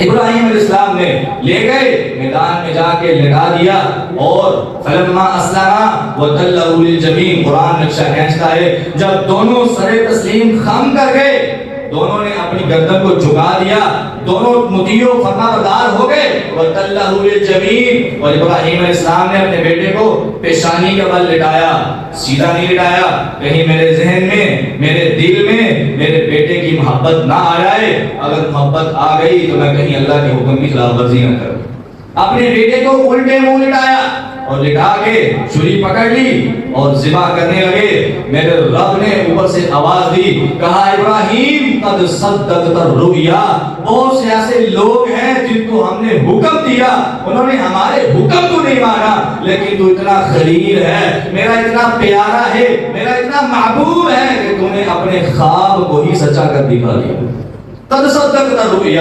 ابراہیم علیہ السلام نے لے گئے میدان میں جا کے لٹا دیا، اور فلما اسلما وتلہ للجبین، قرآن نقشہ کھینچتا ہے جب دونوں سر تسلیم خم کر گئے، دونوں نے اپنی گردن کو جھکا دیا، دونوں مطیع و فرمانبردار ہو گئے، وتلہ للجبین، اور ابراہیم علیہ السلام نے اپنے بیٹے کو پیشانی کے بل لٹایا، سیدھا نہیں لٹایا، کہیں میرے ذہن میں، میرے دل میں میرے بیٹے کی محبت نہ آ جائے، اگر محبت آ گئی تو میں کہیں اللہ کے حکم کی خلاف ورزی نہ کروں۔ اپنے بیٹے کو الٹے منہ لٹایا اور لٹا کے چھری پکڑ لی اور ذبح کرنے لگے۔ میرے رب نے اوپر سے آواز دی، کہا ابراہیم قد صدقت الرؤیا، بہت سے ایسے لوگ ہیں جن کو ہم نے حکم دیا، انہوں نے ہمارے حکم کو نہیں مانا، لیکن تو اتنا خلیل ہے، میرا اتنا پیارا ہے، میرا اتنا محبوب ہے کہ تو نے اپنے خواب کو ہی سچا کر دکھا دیا۔ قد صدقت الرؤیا۔